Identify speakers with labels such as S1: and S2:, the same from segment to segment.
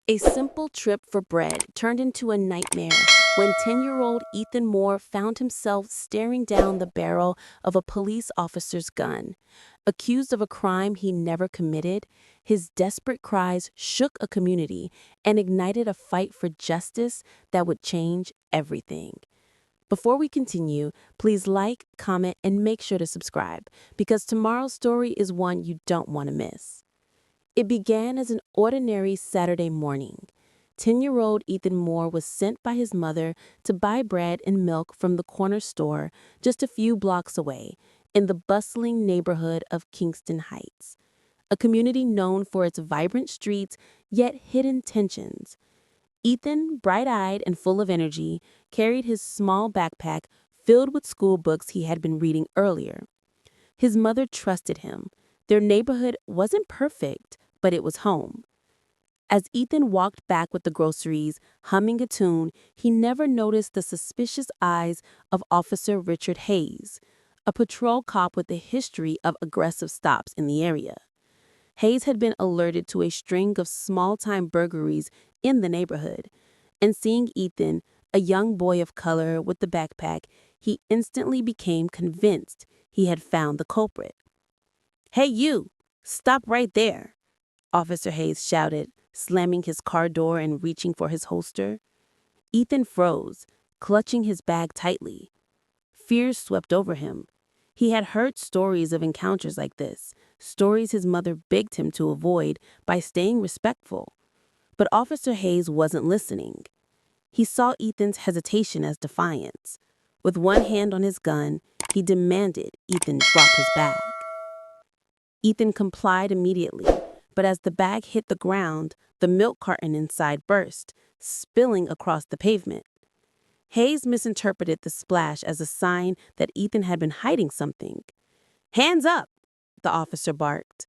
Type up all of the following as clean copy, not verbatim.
S1: A simple trip for bread turned into a nightmare when 10-year-old Ethan Moore found himself staring down the barrel of a police officer's gun. Accused of a crime he never committed, his desperate cries shook a community and ignited a fight for justice that would change everything. Before we continue, please like, comment, and make sure to subscribe, because tomorrow's story is one you don't want to miss. It began as an ordinary Saturday morning. 10-year-old Ethan Moore was sent by his mother to buy bread and milk from the corner store just a few blocks away in the bustling neighborhood of Kingston Heights, a community known for its vibrant streets yet hidden tensions. Ethan, bright-eyed and full of energy, carried his small backpack filled with school books he had been reading earlier. His mother trusted him. Their neighborhood wasn't perfect, but it was home. As Ethan walked back with the groceries, humming a tune, he never noticed the suspicious eyes of Officer Richard Hayes, a patrol cop with a history of aggressive stops in the area. Hayes had been alerted to a string of small-time burglaries in the neighborhood, and seeing Ethan, a young boy of color with the backpack, he instantly became convinced he had found the culprit. "Hey you, stop right there," Officer Hayes shouted, slamming his car door and reaching for his holster. Ethan froze, clutching his bag tightly. Fear swept over him. He had heard stories of encounters like this, stories his mother begged him to avoid by staying respectful. But Officer Hayes wasn't listening. He saw Ethan's hesitation as defiance. With one hand on his gun, he demanded Ethan drop his bag. Ethan complied immediately, but as the bag hit the ground, the milk carton inside burst, spilling across the pavement. Hayes misinterpreted the splash as a sign that Ethan had been hiding something. "Hands up!" the officer barked.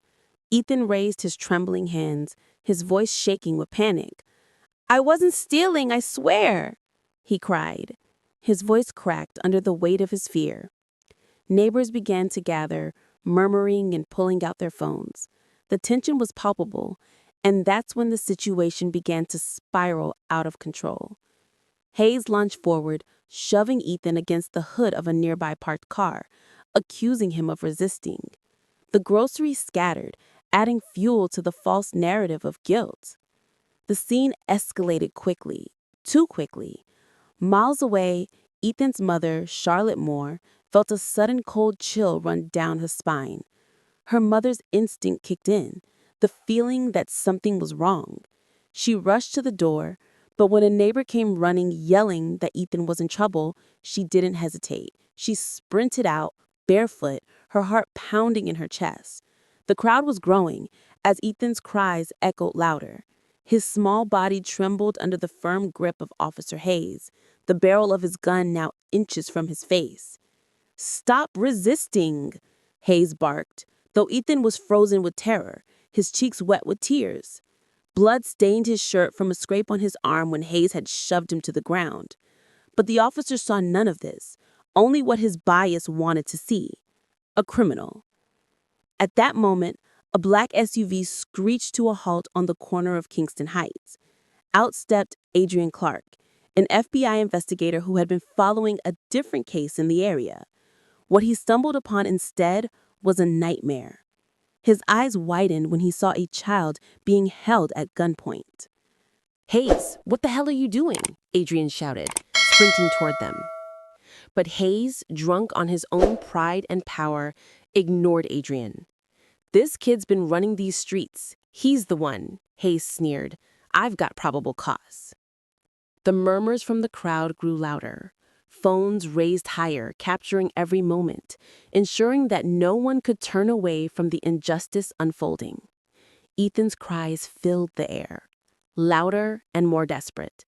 S1: Ethan raised his trembling hands, his voice shaking with panic. "I wasn't stealing, I swear!" he cried. His voice cracked under the weight of his fear. Neighbors began to gather, murmuring and pulling out their phones. The tension was palpable, and that's when the situation began to spiral out of control. Hayes lunged forward, shoving Ethan against the hood of a nearby parked car, accusing him of resisting. The groceries scattered, adding fuel to the false narrative of guilt. The scene escalated quickly, too quickly. Miles away, Ethan's mother, Charlotte Moore, felt a sudden cold chill run down her spine. Her mother's instinct kicked in, the feeling that something was wrong. She rushed to the door, but when a neighbor came running, yelling that Ethan was in trouble, she didn't hesitate. She sprinted out, barefoot, her heart pounding in her chest. The crowd was growing as Ethan's cries echoed louder. His small body trembled under the firm grip of Officer Hayes, the barrel of his gun now inches from his face. "Stop resisting," Hayes barked, though Ethan was frozen with terror, his cheeks wet with tears. Blood stained his shirt from a scrape on his arm when Hayes had shoved him to the ground. But the officer saw none of this, only what his bias wanted to see: a criminal. At that moment, a black SUV screeched to a halt on the corner of Kingston Heights. Out stepped Adrian Clark, an FBI investigator who had been following a different case in the area. What he stumbled upon instead was a nightmare. His eyes widened when he saw a child being held at gunpoint.
S2: "Hayes, what the hell are you doing?" Adrian shouted, sprinting toward them. But Hayes, drunk on his own pride and power, ignored Adrian. "This kid's been running these streets. He's the one," Hayes sneered. "I've got probable cause." The murmurs from the crowd grew louder. Phones raised higher, capturing every moment, ensuring that no one could turn away from the injustice unfolding. Ethan's cries filled the air, louder and more desperate.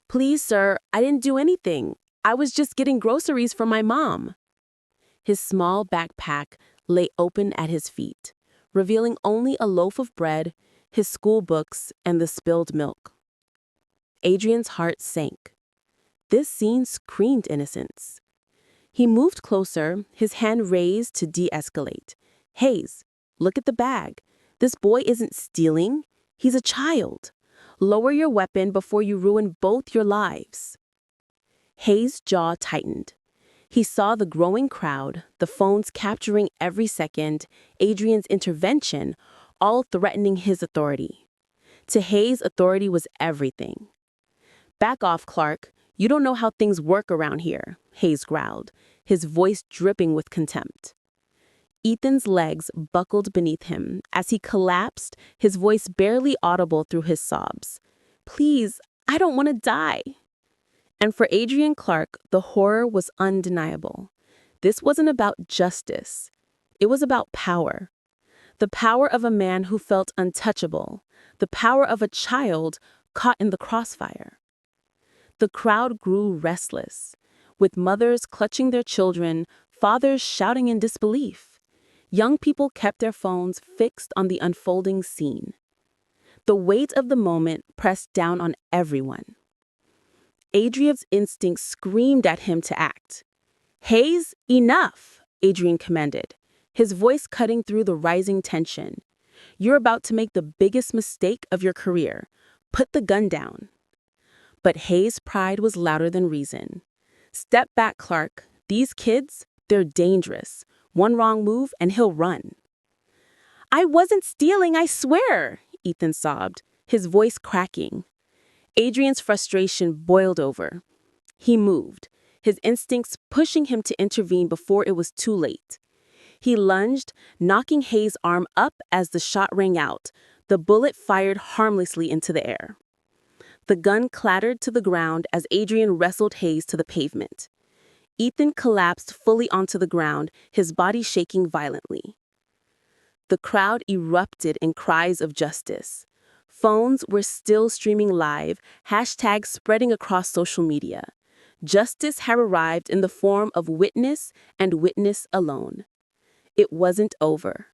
S2: "Please, sir, I didn't do anything. I was just getting groceries for my mom." His small backpack lay open at his feet, revealing only a loaf of bread, his school books, and the spilled milk. Adrian's heart sank. This scene screamed innocence. He moved closer, his hand raised to de-escalate. "Hayes, look at the bag. This boy isn't stealing. He's a child.
S1: Lower your weapon before you ruin both your lives. Hayes' jaw tightened. He saw the growing crowd, the phones capturing every second, Adrian's intervention, all threatening his authority. To Hayes, authority was everything. "Back off, Clark. You don't know how things work around here," Hayes growled, his voice dripping with contempt. Ethan's legs buckled beneath him. As he collapsed, his voice barely audible through his sobs. "Please, I don't want to die." And for Adrian Clark, the horror was undeniable. This wasn't about justice. It was about power. The power of a man who felt untouchable. The power of a child caught in the crossfire. The crowd grew restless, with mothers clutching their children, fathers shouting in disbelief. Young people kept their phones fixed on the unfolding scene. The weight of the moment pressed down on everyone. Adrian's instincts screamed at him to act. "Hayes, enough," Adrian commanded, his voice cutting through the rising tension. "You're about to make the biggest mistake of your career. Put the gun down." But Hayes' pride was louder than reason. "Step back, Clark. These kids, they're dangerous. One wrong move and he'll run." "I wasn't stealing, I swear," Ethan sobbed, his voice cracking. Adrian's frustration boiled over. He moved, his instincts pushing him to intervene before it was too late. He lunged, knocking Hayes' arm up as the shot rang out, the bullet fired harmlessly into the air. The gun clattered to the ground as Adrian wrestled Hayes to the pavement. Ethan collapsed fully onto the ground, his body shaking violently. The crowd erupted in cries of justice. Phones were still streaming live, hashtags spreading across social media. Justice had arrived in the form of witness and witness alone. It wasn't over.